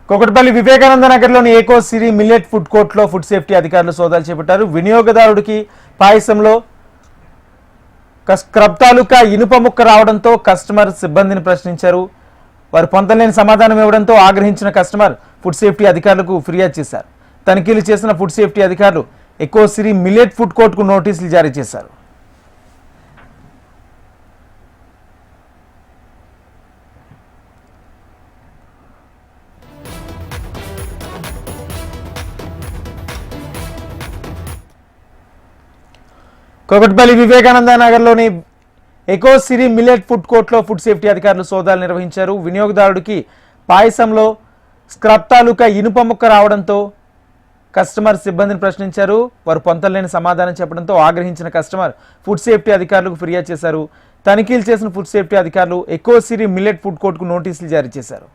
కొకటపల్లి వివేకానంద నగర్లోని ఏకో సిరి millet food కోర్టులో ఫుడ్ సేఫ్టీ అధికారులు సోదాలు చేపట్టారు. వినియోగదారుడికి పాయసంలో స్క్రబ్ తాలూకా ఇనుప ముక్క రావడంతో కస్టమర్ సిబ్బందిని ప్రశ్నించారు. వారు పొందలేని సమాధానం ఇవ్వడంతో ఆగ్రహించిన కస్టమర్ ఫుడ్ సేఫ్టీ అధికారులకు ఫిర్యాదు చేశారు. తనిఖీలు చేసిన ఫుడ్ సేఫ్టీ అధికారులు ఏకో సిరి మిల్లెట్ ఫుడ్ కోర్టుకు నోటీసులు జారీ చేశారు. కొకటపల్లి వివేకానంద నగర్లోని ఏకో సిరి మిల్లెట్ ఫుడ్ కోర్టులో ఫుడ్ సేఫ్టీ అధికారులు సోదాలు నిర్వహించారు. వినియోగదారుడికి పాయసంలో స్క్రబ్ తాలూకా ఇనుప ముక్క రావడంతో కస్టమర్ సిబ్బందిని ప్రశ్నించారు. వారు పొందలేని సమాధానం చెప్పడంతో ఆగ్రహించిన కస్టమర్ ఫుడ్ సేఫ్టీ అధికారులకు ఫిర్యాదు చేశారు. తనిఖీలు చేసిన ఫుడ్ సేఫ్టీ అధికారులు ఏకో సిరి మిల్లెట్ ఫుడ్ కోర్టుకు నోటీసులు జారీ చేశారు.